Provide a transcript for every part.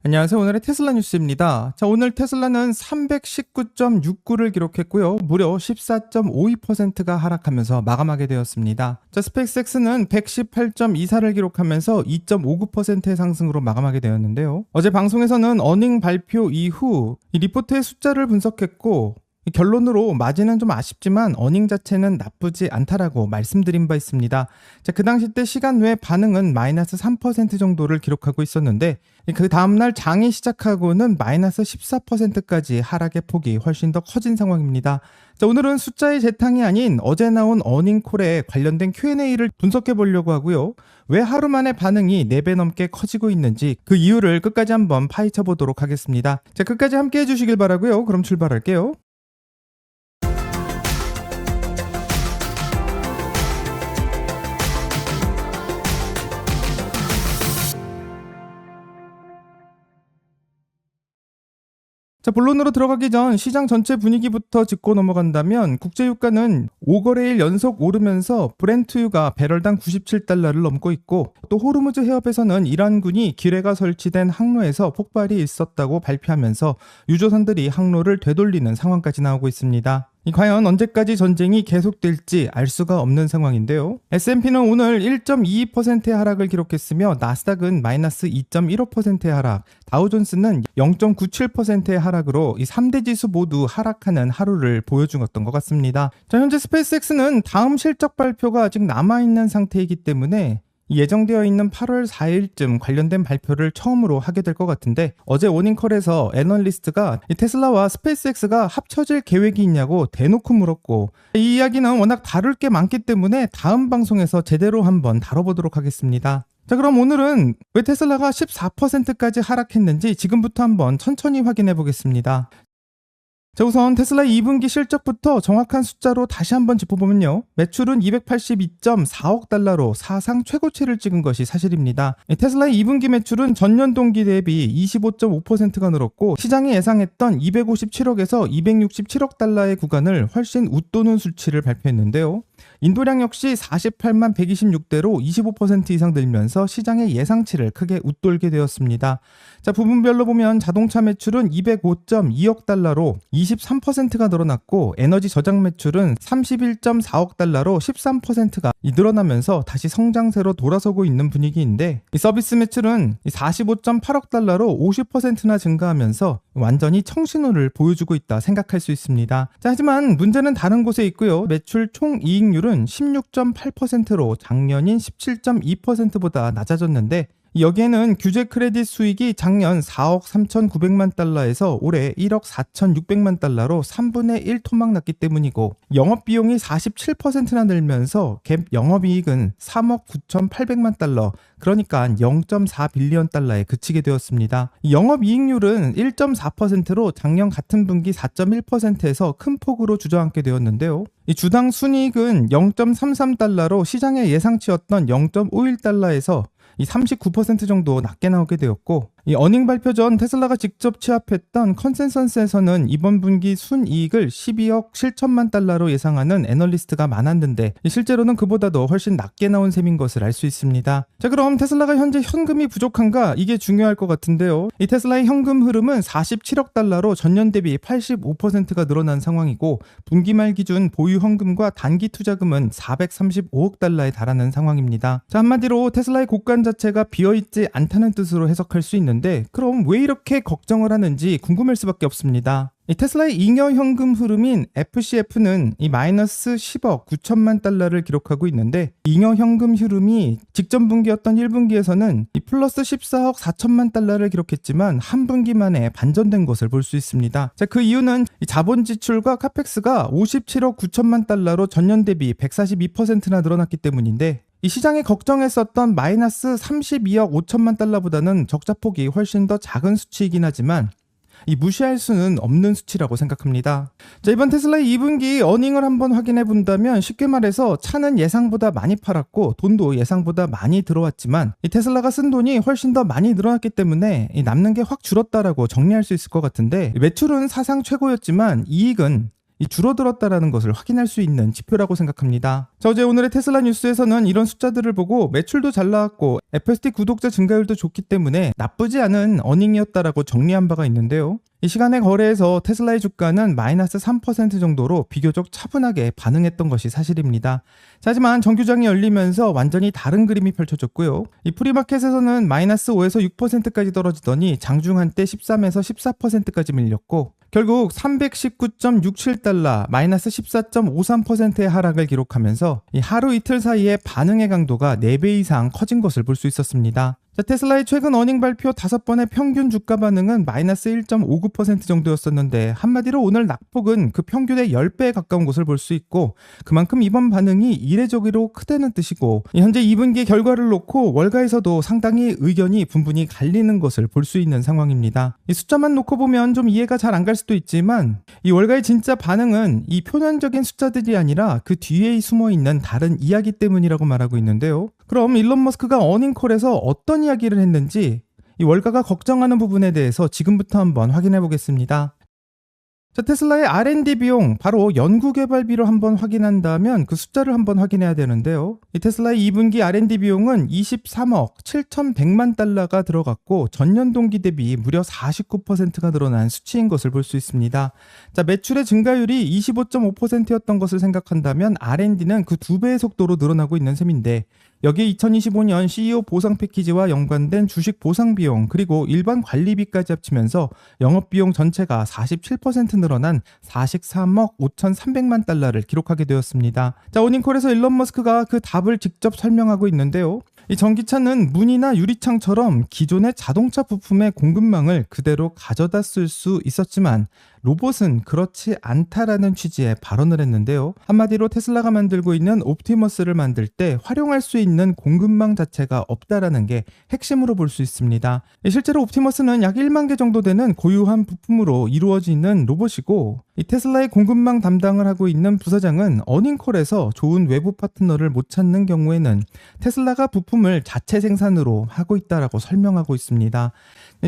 안녕하세요. 오늘의 테슬라 뉴스입니다. 자, 오늘 테슬라는 319.69를 기록했고요. 무려 14.52%가 하락하면서 마감하게 되었습니다. 자, 스페이스X는 118.24를 기록하면서 2.59%의 상승으로 마감하게 되었는데요. 어제 방송에서는 어닝 발표 이후 이 리포트의 숫자를 분석했고 결론으로 마진은 좀 아쉽지만 어닝 자체는 나쁘지 않다라고 말씀드린 바 있습니다. 자, 그 당시 때 시간 외 반응은 마이너스 3% 정도를 기록하고 있었는데 그 다음날 장이 시작하고는 마이너스 14%까지 하락의 폭이 훨씬 더 커진 상황입니다. 자, 오늘은 숫자의 재탕이 아닌 어제 나온 어닝콜에 관련된 Q&A를 분석해 보려고 하고요. 왜 하루 만에 반응이 4배 넘게 커지고 있는지 그 이유를 끝까지 한번 파헤쳐 보도록 하겠습니다. 자, 끝까지 함께 해주시길 바라고요. 그럼 출발할게요. 자, 본론으로 들어가기 전 시장 전체 분위기부터 짚고 넘어간다면 국제유가는 5거래일 연속 오르면서 브렌트유가 배럴당 97달러를 넘고 있고 또 호르무즈 해협에서는 이란군이 기뢰가 설치된 항로에서 폭발이 있었다고 발표하면서 유조선들이 항로를 되돌리는 상황까지 나오고 있습니다. 과연 언제까지 전쟁이 계속될지 알 수가 없는 상황인데요. S&P는 오늘 1.22%의 하락을 기록했으며 나스닥은 마이너스 2.15%의 하락, 다우존스는 0.97%의 하락으로 이 3대 지수 모두 하락하는 하루를 보여주었던 것 같습니다. 자, 현재 스페이스X는 다음 실적 발표가 아직 남아있는 상태이기 때문에 예정되어 있는 8월 4일쯤 관련된 발표를 처음으로 하게 될 것 같은데 어제 워닝콜에서 애널리스트가 테슬라와 스페이스X가 합쳐질 계획이 있냐고 대놓고 물었고 이 이야기는 워낙 다룰 게 많기 때문에 다음 방송에서 제대로 한번 다뤄보도록 하겠습니다. 자, 그럼 오늘은 왜 테슬라가 14%까지 하락했는지 지금부터 한번 천천히 확인해 보겠습니다. 자, 우선 테슬라 2분기 실적부터 정확한 숫자로 다시 한번 짚어보면요. 매출은 282.4억 달러로 사상 최고치를 찍은 것이 사실입니다. 테슬라의 2분기 매출은 전년 동기 대비 25.5%가 늘었고 시장이 예상했던 257억에서 267억 달러의 구간을 훨씬 웃도는 수치를 발표했는데요. 인도량 역시 48만 126대로 25% 이상 늘면서 시장의 예상치를 크게 웃돌게 되었습니다. 자, 부분별로 보면 자동차 매출은 205.2억 달러로 23%가 늘어났고 에너지 저장 매출은 31.4억 달러로 13%가 늘어나면서 다시 성장세로 돌아서고 있는 분위기인데 이 서비스 매출은 45.8억 달러로 50%나 증가하면서 완전히 청신호를 보여주고 있다 생각할 수 있습니다. 자, 하지만 문제는 다른 곳에 있고요. 매출 총이익률은 16.8%로 작년인 17.2%보다 낮아졌는데 여기에는 규제 크레딧 수익이 작년 4억 3,900만 달러에서 올해 1억 4,600만 달러로 3분의 1 토막 났기 때문이고 영업비용이 47%나 늘면서 갭 영업이익은 3억 9,800만 달러 그러니까 0.4 빌리언 달러에 그치게 되었습니다. 영업이익률은 1.4%로 작년 같은 분기 4.1%에서 큰 폭으로 주저앉게 되었는데요. 이 주당 순이익은 0.33달러로 시장의 예상치였던 0.51달러에서 이 39% 정도 낮게 나오게 되었고 이 어닝 발표 전 테슬라가 직접 취합했던 컨센서스에서는 이번 분기 순이익을 12억 7천만 달러로 예상하는 애널리스트가 많았는데 실제로는 그보다도 훨씬 낮게 나온 셈인 것을 알 수 있습니다. 자, 그럼 테슬라가 현재 현금이 부족한가? 이게 중요할 것 같은데요. 이 테슬라의 현금 흐름은 47억 달러로 전년 대비 85%가 늘어난 상황이고 분기 말 기준 보유 현금과 단기 투자금은 435억 달러에 달하는 상황입니다. 자, 한마디로 테슬라의 곳간 자체가 비어있지 않다는 뜻으로 해석할 수 있는데 그럼 왜 이렇게 걱정을 하는지 궁금할 수밖에 없습니다. 이 테슬라의 잉여 현금 흐름인 FCF는 이 마이너스 10억 9천만 달러를 기록하고 있는데 잉여 현금 흐름이 직전 분기였던 1분기에서는 이 플러스 14억 4천만 달러를 기록했지만 한 분기 만에 반전된 것을 볼 수 있습니다. 자, 그 이유는 이 자본 지출과 카펙스가 57억 9천만 달러로 전년 대비 142%나 늘어났기 때문인데 이 시장이 걱정했었던 마이너스 32억 5천만 달러보다는 적자폭이 훨씬 더 작은 수치이긴 하지만 이 무시할 수는 없는 수치라고 생각합니다. 자, 이번 테슬라의 2분기 어닝을 한번 확인해 본다면 쉽게 말해서 차는 예상보다 많이 팔았고 돈도 예상보다 많이 들어왔지만 이 테슬라가 쓴 돈이 훨씬 더 많이 늘어났기 때문에 이 남는 게 확 줄었다라고 정리할 수 있을 것 같은데 매출은 사상 최고였지만 이익은 이 줄어들었다라는 것을 확인할 수 있는 지표라고 생각합니다. 자, 어제 오늘의 테슬라 뉴스에서는 이런 숫자들을 보고 매출도 잘 나왔고 FSD 구독자 증가율도 좋기 때문에 나쁘지 않은 어닝이었다라고 정리한 바가 있는데요. 이 시간의 거래에서 테슬라의 주가는 마이너스 3% 정도로 비교적 차분하게 반응했던 것이 사실입니다. 자, 하지만 정규장이 열리면서 완전히 다른 그림이 펼쳐졌고요. 이 프리마켓에서는 마이너스 5에서 6%까지 떨어지더니 장중 한때 13에서 14%까지 밀렸고 결국 319.67달러 마이너스 14.53%의 하락을 기록하면서 이 하루 이틀 사이에 반응의 강도가 4배 이상 커진 것을 볼 수 있었습니다. 자, 테슬라의 최근 어닝 발표 5번의 평균 주가 반응은 마이너스 1.59% 정도였었는데 한마디로 오늘 낙폭은 그 평균의 10배에 가까운 것을 볼 수 있고 그만큼 이번 반응이 이례적으로 크다는 뜻이고 현재 2분기 결과를 놓고 월가에서도 상당히 의견이 분분히 갈리는 것을 볼 수 있는 상황입니다. 이 숫자만 놓고 보면 좀 이해가 잘 안 갈 수도 있지만 이 월가의 진짜 반응은 이 표면적인 숫자들이 아니라 그 뒤에 숨어 있는 다른 이야기 때문이라고 말하고 있는데요. 그럼 일론 머스크가 어닝콜에서 어떤 이야기를 했는지 이 월가가 걱정하는 부분에 대해서 지금부터 한번 확인해 보겠습니다. 자, 테슬라의 R&D 비용, 바로 연구개발비로 한번 확인한다면 그 숫자를 한번 확인해야 되는데요. 이 테슬라의 2분기 R&D 비용은 23억 7,100만 달러가 들어갔고 전년 동기 대비 무려 49%가 늘어난 수치인 것을 볼 수 있습니다. 자, 매출의 증가율이 25.5%였던 것을 생각한다면 R&D는 그 2배의 속도로 늘어나고 있는 셈인데 여기에 2025년 CEO 보상 패키지와 연관된 주식 보상 비용 그리고 일반 관리비까지 합치면서 영업비용 전체가 47% 늘어난 43억 5,300만 달러를 기록하게 되었습니다. 자, 어닝콜에서 일론 머스크가 그 답을 직접 설명하고 있는데요. 이 전기차는 문이나 유리창처럼 기존의 자동차 부품의 공급망을 그대로 가져다 쓸 수 있었지만 로봇은 그렇지 않다라는 취지의 발언을 했는데요. 한마디로 테슬라가 만들고 있는 옵티머스를 만들 때 활용할 수 있는 공급망 자체가 없다라는 게 핵심으로 볼 수 있습니다. 실제로 옵티머스는 약 1만 개 정도 되는 고유한 부품으로 이루어지는 로봇이고 이 테슬라의 공급망 담당을 하고 있는 부사장은 어닝콜에서 좋은 외부 파트너를 못 찾는 경우에는 테슬라가 부품을 자체 생산으로 하고 있다라고 설명하고 있습니다.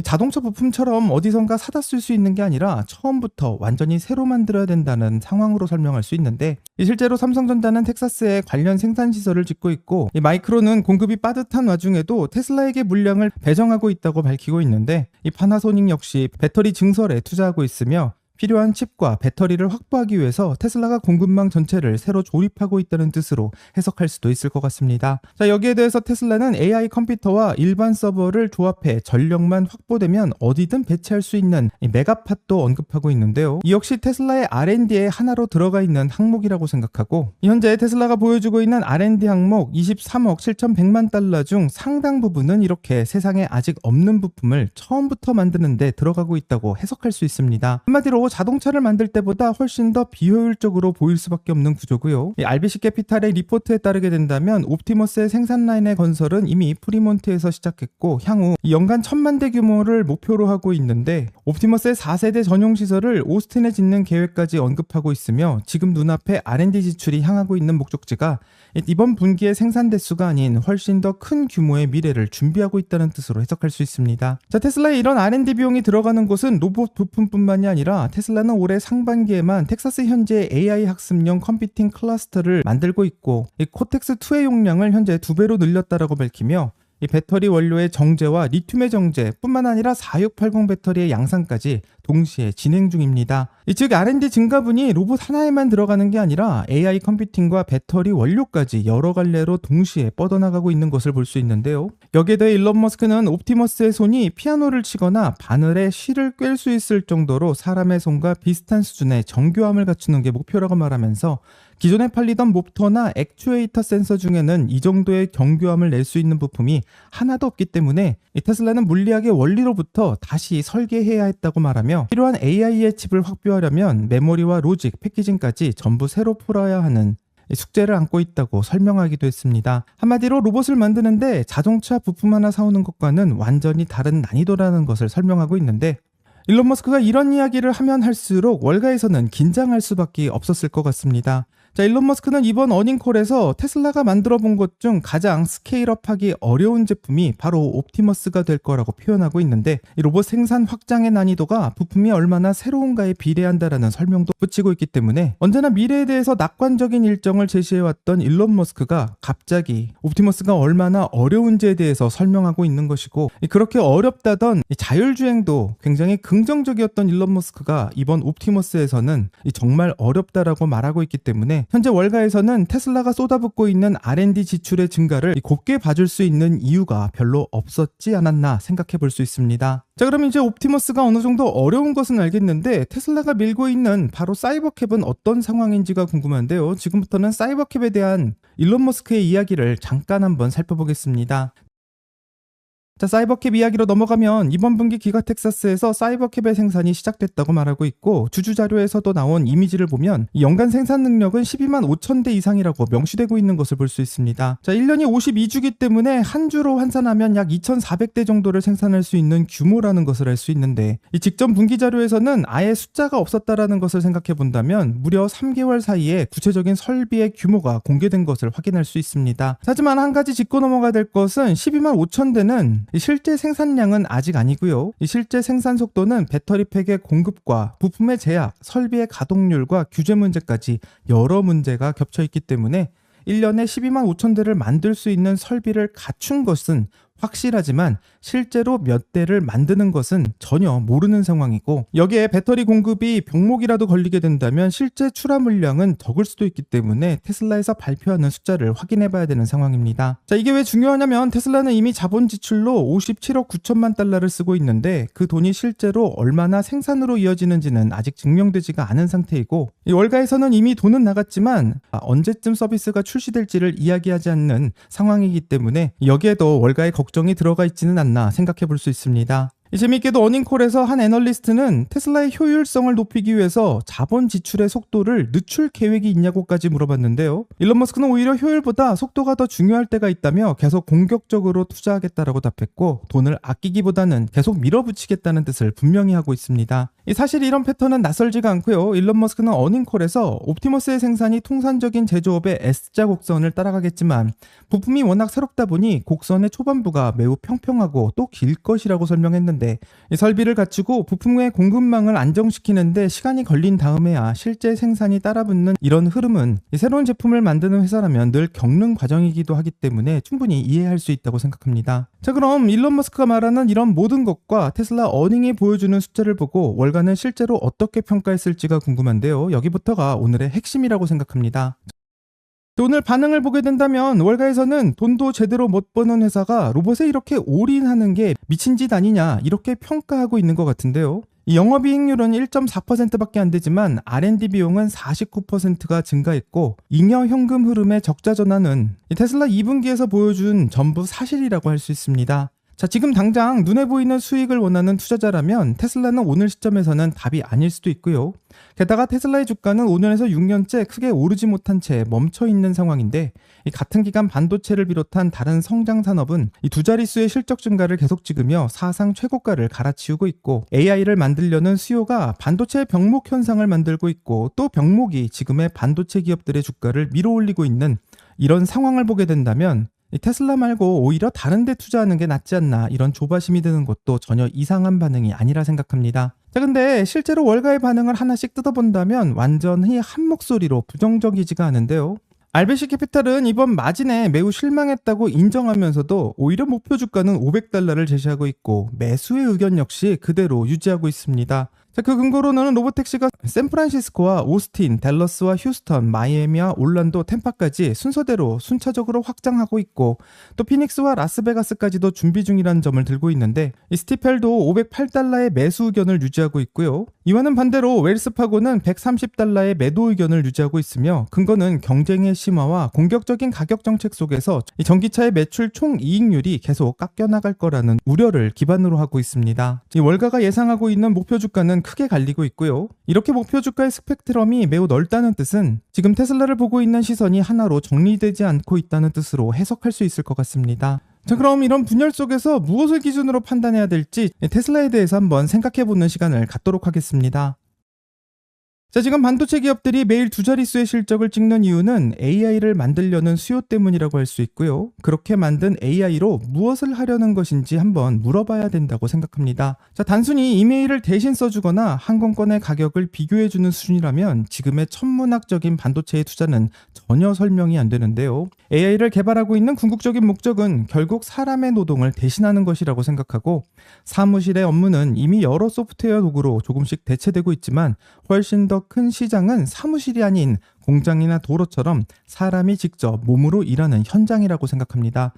자동차 부품처럼 어디선가 사다 쓸 수 있는 게 아니라 처음부터 완전히 새로 만들어야 된다는 상황으로 설명할 수 있는데 실제로 삼성전자는 텍사스에 관련 생산시설을 짓고 있고 이 마이크론은 공급이 빠듯한 와중에도 테슬라에게 물량을 배정하고 있다고 밝히고 있는데 이 파나소닉 역시 배터리 증설에 투자하고 있으며 필요한 칩과 배터리를 확보하기 위해서 테슬라가 공급망 전체를 새로 조립하고 있다는 뜻으로 해석할 수도 있을 것 같습니다. 자, 여기에 대해서 테슬라는 AI 컴퓨터와 일반 서버를 조합해 전력만 확보되면 어디든 배치할 수 있는 메가팟도 언급하고 있는데요. 이 역시 테슬라의 R&D의 하나로 들어가 있는 항목이라고 생각하고 현재 테슬라가 보여주고 있는 R&D 항목 23억 7,100만 달러 중 상당 부분은 이렇게 세상에 아직 없는 부품을 처음부터 만드는 데 들어가고 있다고 해석할 수 있습니다. 한마디로 자동차를 만들 때보다 훨씬 더 비효율적으로 보일 수밖에 없는 구조고요. RBC 캐피탈의 리포트에 따르게 된다면 옵티머스의 생산 라인의 건설은 이미 프리몬트에서 시작했고 향후 연간 1,000만 대 규모를 목표로 하고 있는데 옵티머스의 4세대 전용 시설을 오스틴에 짓는 계획까지 언급하고 있으며 지금 눈앞에 R&D 지출이 향하고 있는 목적지가 이번 분기의 생산 대수가 아닌 훨씬 더 큰 규모의 미래를 준비하고 있다는 뜻으로 해석할 수 있습니다. 자, 테슬라의 이런 R&D 비용이 들어가는 곳은 로봇 부품뿐만이 아니라 테슬라는 올해 상반기에만 텍사스 현재 AI 학습용 컴퓨팅 클러스터를 만들고 있고 이 코텍스2의 용량을 현재 2배로 늘렸다라고 밝히며 이 배터리 원료의 정제와 리튬의 정제 뿐만 아니라 4680 배터리의 양산까지 동시에 진행 중입니다. 즉 R&D 증가분이 로봇 하나에만 들어가는 게 아니라 AI 컴퓨팅과 배터리 원료까지 여러 갈래로 동시에 뻗어나가고 있는 것을 볼 수 있는데요. 여기에 대해 일론 머스크는 옵티머스의 손이 피아노를 치거나 바늘에 실을 꿰 수 있을 정도로 사람의 손과 비슷한 수준의 정교함을 갖추는 게 목표라고 말하면서 기존에 팔리던 모터나 액추에이터 센서 중에는 이 정도의 정교함을 낼 수 있는 부품이 하나도 없기 때문에 이 테슬라는 물리학의 원리로부터 다시 설계해야 했다고 말하며 필요한 AI의 칩을 확보하려면 메모리와 로직, 패키징까지 전부 새로 풀어야 하는 숙제를 안고 있다고 설명하기도 했습니다. 한마디로 로봇을 만드는데 자동차 부품 하나 사오는 것과는 완전히 다른 난이도라는 것을 설명하고 있는데 일론 머스크가 이런 이야기를 하면 할수록 월가에서는 긴장할 수밖에 없었을 것 같습니다. 자, 일론 머스크는 이번 어닝콜에서 테슬라가 만들어 본 것 중 가장 스케일업하기 어려운 제품이 바로 옵티머스가 될 거라고 표현하고 있는데, 이 로봇 생산 확장의 난이도가 부품이 얼마나 새로운가에 비례한다라는 설명도 붙이고 있기 때문에 언제나 미래에 대해서 낙관적인 일정을 제시해왔던 일론 머스크가 갑자기 옵티머스가 얼마나 어려운지에 대해서 설명하고 있는 것이고, 그렇게 어렵다던 자율주행도 굉장히 긍정적이었던 일론 머스크가 이번 옵티머스에서는 정말 어렵다라고 말하고 있기 때문에 현재 월가에서는 테슬라가 쏟아붓고 있는 R&D 지출의 증가를 곱게 봐줄 수 있는 이유가 별로 없었지 않았나 생각해 볼 수 있습니다. 자, 그럼 이제 옵티머스가 어느 정도 어려운 것은 알겠는데 테슬라가 밀고 있는 바로 사이버캡은 어떤 상황인지가 궁금한데요. 지금부터는 사이버캡에 대한 일론 머스크의 이야기를 잠깐 한번 살펴보겠습니다. 자, 사이버캡 이야기로 넘어가면 이번 분기 기가 텍사스에서 사이버캡의 생산이 시작됐다고 말하고 있고, 주주 자료에서도 나온 이미지를 보면 연간 생산 능력은 12만 5천 대 이상이라고 명시되고 있는 것을 볼 수 있습니다. 자, 1년이 52주기 때문에 한 주로 환산하면 약 2,400대 정도를 생산할 수 있는 규모라는 것을 알 수 있는데, 이 직전 분기 자료에서는 아예 숫자가 없었다라는 것을 생각해 본다면 무려 3개월 사이에 구체적인 설비의 규모가 공개된 것을 확인할 수 있습니다. 하지만 한 가지 짚고 넘어가야 될 것은 12만 5천 대는 실제 생산량은 아직 아니고요. 실제 생산 속도는 배터리 팩의 공급과 부품의 제약, 설비의 가동률과 규제 문제까지 여러 문제가 겹쳐 있기 때문에 1년에 12만 5천 대를 만들 수 있는 설비를 갖춘 것은 확실하지만 실제로 몇 대를 만드는 것은 전혀 모르는 상황이고, 여기에 배터리 공급이 병목이라도 걸리게 된다면 실제 출하 물량은 적을 수도 있기 때문에 테슬라에서 발표하는 숫자를 확인해 봐야 되는 상황입니다. 자, 이게 왜 중요하냐면 테슬라는 이미 자본 지출로 57억 9천만 달러를 쓰고 있는데 그 돈이 실제로 얼마나 생산으로 이어지는지는 아직 증명되지가 않은 상태이고, 이 월가에서는 이미 돈은 나갔지만 언제쯤 서비스가 출시될지를 이야기하지 않는 상황이기 때문에 여기에도 월가의 걱정이 들어가 있지는 않나 생각해 볼 수 있습니다. 재미있게도 어닝콜에서 한 애널리스트는 테슬라의 효율성을 높이기 위해서 자본 지출의 속도를 늦출 계획이 있냐고까지 물어봤는데요. 일론 머스크는 오히려 효율보다 속도가 더 중요할 때가 있다며 계속 공격적으로 투자하겠다라고 답했고, 돈을 아끼기보다는 계속 밀어붙이겠다는 뜻을 분명히 하고 있습니다. 사실 이런 패턴은 낯설지가 않고요. 일론 머스크는 어닝콜에서 옵티머스의 생산이 통산적인 제조업의 S자 곡선을 따라가겠지만 부품이 워낙 새롭다 보니 곡선의 초반부가 매우 평평하고 또 길 것이라고 설명했는데, 이 설비를 갖추고 부품의 공급망을 안정시키는데 시간이 걸린 다음에야 실제 생산이 따라붙는 이런 흐름은 새로운 제품을 만드는 회사라면 늘 겪는 과정이기도 하기 때문에 충분히 이해할 수 있다고 생각합니다. 자, 그럼 일론 머스크가 말하는 이런 모든 것과 테슬라 어닝이 보여주는 숫자를 보고 월가는 실제로 어떻게 평가했을지가 궁금한데요. 여기부터가 오늘의 핵심이라고 생각합니다. 오늘 반응을 보게 된다면 월가에서는 돈도 제대로 못 버는 회사가 로봇에 이렇게 올인하는 게 미친 짓 아니냐 이렇게 평가하고 있는 것 같은데요. 이 영업이익률은 1.4%밖에 안 되지만 R&D 비용은 49%가 증가했고, 잉여 현금 흐름의 적자 전환은 이 테슬라 2분기에서 보여준 전부 사실이라고 할 수 있습니다. 자, 지금 당장 눈에 보이는 수익을 원하는 투자자라면 테슬라는 오늘 시점에서는 답이 아닐 수도 있고요. 게다가 테슬라의 주가는 5년에서 6년째 크게 오르지 못한 채 멈춰 있는 상황인데, 이 같은 기간 반도체를 비롯한 다른 성장 산업은 이 두 자릿수의 실적 증가를 계속 찍으며 사상 최고가를 갈아치우고 있고, AI를 만들려는 수요가 반도체 병목 현상을 만들고 있고, 또 병목이 지금의 반도체 기업들의 주가를 밀어올리고 있는 이런 상황을 보게 된다면 이 테슬라 말고 오히려 다른 데 투자하는 게 낫지 않나, 이런 조바심이 드는 것도 전혀 이상한 반응이 아니라 생각합니다. 자, 근데 실제로 월가의 반응을 하나씩 뜯어본다면 완전히 한 목소리로 부정적이지가 않은데요. RBC 캐피탈은 이번 마진에 매우 실망했다고 인정하면서도 오히려 목표 주가는 $500를 제시하고 있고 매수의 의견 역시 그대로 유지하고 있습니다. 자, 그 근거로는 로보택시가 샌프란시스코와 오스틴, 댈러스와 휴스턴, 마이애미와 올란도, 템파까지 순서대로 순차적으로 확장하고 있고, 또 피닉스와 라스베가스까지도 준비 중이라는 점을 들고 있는데, 이 스티펠도 $508의 매수 의견을 유지하고 있고요. 이와는 반대로 웰스파고는 $130의 매도 의견을 유지하고 있으며, 근거는 경쟁의 심화와 공격적인 가격 정책 속에서 이 전기차의 매출 총 이익률이 계속 깎여나갈 거라는 우려를 기반으로 하고 있습니다. 이 월가가 예상하고 있는 목표 주가는 크게 갈리고 있고요. 이렇게 목표 주가의 스펙트럼이 매우 넓다는 뜻은 지금 테슬라를 보고 있는 시선이 하나로 정리되지 않고 있다는 뜻으로 해석할 수 있을 것 같습니다. 자, 그럼 이런 분열 속에서 무엇을 기준으로 판단해야 될지 테슬라에 대해서 한번 생각해보는 시간을 갖도록 하겠습니다. 자, 지금 반도체 기업들이 매일 두 자릿수의 실적을 찍는 이유는 AI를 만들려는 수요 때문이라고 할 수 있고요. 그렇게 만든 AI로 무엇을 하려는 것인지 한번 물어봐야 된다고 생각합니다. 자, 단순히 이메일을 대신 써주거나 항공권의 가격을 비교해주는 수준이라면 지금의 천문학적인 반도체의 투자는 전혀 설명이 안 되는데요. AI를 개발하고 있는 궁극적인 목적은 결국 사람의 노동을 대신하는 것이라고 생각하고, 사무실의 업무는 이미 여러 소프트웨어 도구로 조금씩 대체되고 있지만 훨씬 더 큰 시장은 사무실이 아닌 공장이나 도로처럼 사람이 직접 몸으로 일하는 현장이라고 생각합니다.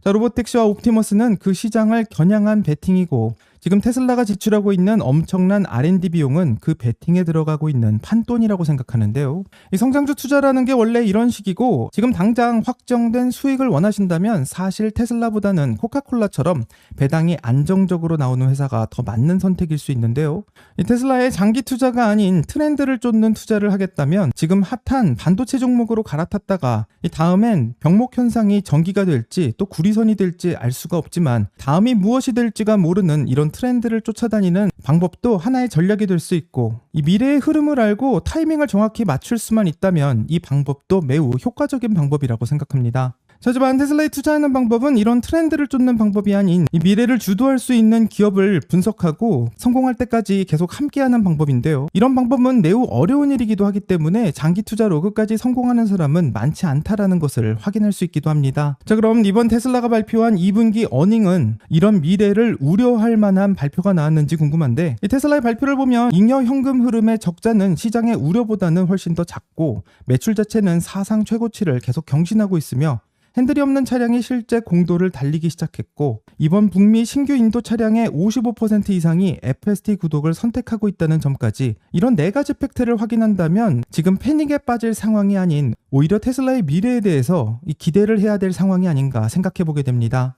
자, 로보택시와 옵티머스는 그 시장을 겨냥한 베팅이고, 지금 테슬라가 지출하고 있는 엄청난 R&D 비용은 그 베팅에 들어가고 있는 판돈이라고 생각하는데요. 이 성장주 투자라는 게 원래 이런 식이고, 지금 당장 확정된 수익을 원하신다면 사실 테슬라보다는 코카콜라처럼 배당이 안정적으로 나오는 회사가 더 맞는 선택일 수 있는데요. 이 테슬라의 장기 투자가 아닌 트렌드를 쫓는 투자를 하겠다면 지금 핫한 반도체 종목으로 갈아탔다가 이 다음엔 병목 현상이 전기가 될지 또 구리선이 될지 알 수가 없지만 다음이 무엇이 될지가 모르는 이런 트렌드를 쫓아다니는 방법도 하나의 전략이 될 수 있고, 이 미래의 흐름을 알고 타이밍을 정확히 맞출 수만 있다면 이 방법도 매우 효과적인 방법이라고 생각합니다. 하지만 테슬라에 투자하는 방법은 이런 트렌드를 쫓는 방법이 아닌 이 미래를 주도할 수 있는 기업을 분석하고 성공할 때까지 계속 함께하는 방법인데요. 이런 방법은 매우 어려운 일이기도 하기 때문에 장기 투자로 끝까지 성공하는 사람은 많지 않다라는 것을 확인할 수 있기도 합니다. 자, 그럼 이번 테슬라가 발표한 2분기 어닝은 이런 미래를 우려할 만한 발표가 나왔는지 궁금한데, 이 테슬라의 발표를 보면 잉여 현금 흐름의 적자는 시장의 우려보다는 훨씬 더 작고 매출 자체는 사상 최고치를 계속 경신하고 있으며 핸들이 없는 차량이 실제 공도를 달리기 시작했고, 이번 북미 신규 인도 차량의 55% 이상이 FSD 구독을 선택하고 있다는 점까지, 이런 네 가지 팩트를 확인한다면 지금 패닉에 빠질 상황이 아닌 오히려 테슬라의 미래에 대해서 기대를 해야 될 상황이 아닌가 생각해보게 됩니다.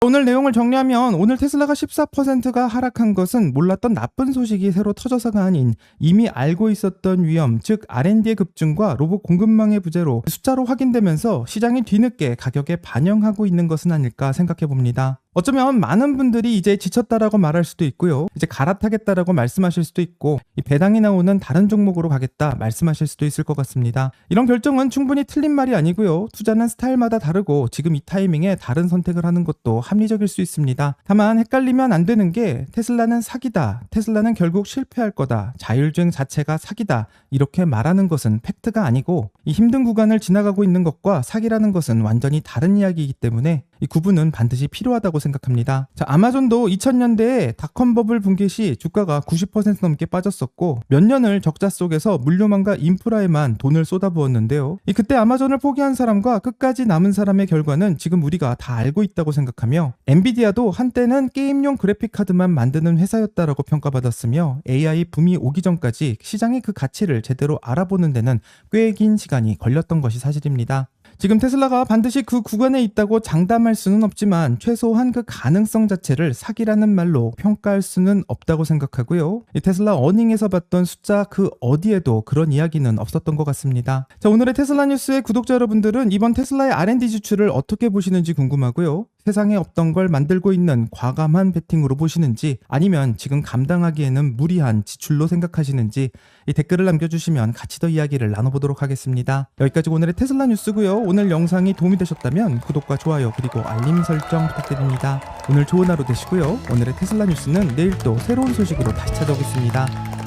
오늘 내용을 정리하면, 오늘 테슬라가 14%가 하락한 것은 몰랐던 나쁜 소식이 새로 터져서가 아닌 이미 알고 있었던 위험, 즉 R&D의 급증과 로봇 공급망의 부재로 숫자로 확인되면서 시장이 뒤늦게 가격에 반영하고 있는 것은 아닐까 생각해 봅니다. 어쩌면 많은 분들이 이제 지쳤다라고 말할 수도 있고요, 이제 갈아타겠다라고 말씀하실 수도 있고, 이 배당이 나오는 다른 종목으로 가겠다 말씀하실 수도 있을 것 같습니다. 이런 결정은 충분히 틀린 말이 아니고요, 투자는 스타일마다 다르고 지금 이 타이밍에 다른 선택을 하는 것도 합리적일 수 있습니다. 다만 헷갈리면 안 되는 게, 테슬라는 사기다, 테슬라는 결국 실패할 거다, 자율주행 자체가 사기다, 이렇게 말하는 것은 팩트가 아니고, 이 힘든 구간을 지나가고 있는 것과 사기라는 것은 완전히 다른 이야기이기 때문에 이 구분은 반드시 필요하다고 생각합니다. 자, 아마존도 2000년대에 닷컴 버블 붕괴 시 주가가 90% 넘게 빠졌었고, 몇 년을 적자 속에서 물류망과 인프라에만 돈을 쏟아부었는데요. 그때 아마존을 포기한 사람과 끝까지 남은 사람의 결과는 지금 우리가 다 알고 있다고 생각하며, 엔비디아도 한때는 게임용 그래픽카드만 만드는 회사였다라고 평가받았으며, AI 붐이 오기 전까지 시장의 그 가치를 제대로 알아보는 데는 꽤 긴 시간이 걸렸던 것이 사실입니다. 지금 테슬라가 반드시 그 구간에 있다고 장담할 수는 없지만 최소한 그 가능성 자체를 사기라는 말로 평가할 수는 없다고 생각하고요. 이 테슬라 어닝에서 봤던 숫자 그 어디에도 그런 이야기는 없었던 것 같습니다. 자, 오늘의 테슬라 뉴스의 구독자 여러분들은 이번 테슬라의 R&D 지출을 어떻게 보시는지 궁금하고요. 세상에 없던 걸 만들고 있는 과감한 베팅으로 보시는지, 아니면 지금 감당하기에는 무리한 지출로 생각하시는지 이 댓글을 남겨주시면 같이 더 이야기를 나눠보도록 하겠습니다. 여기까지 오늘의 테슬라 뉴스고요. 오늘 영상이 도움이 되셨다면 구독과 좋아요 그리고 알림 설정 부탁드립니다. 오늘 좋은 하루 되시고요. 오늘의 테슬라 뉴스는 내일 또 새로운 소식으로 다시 찾아오겠습니다.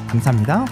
감사합니다.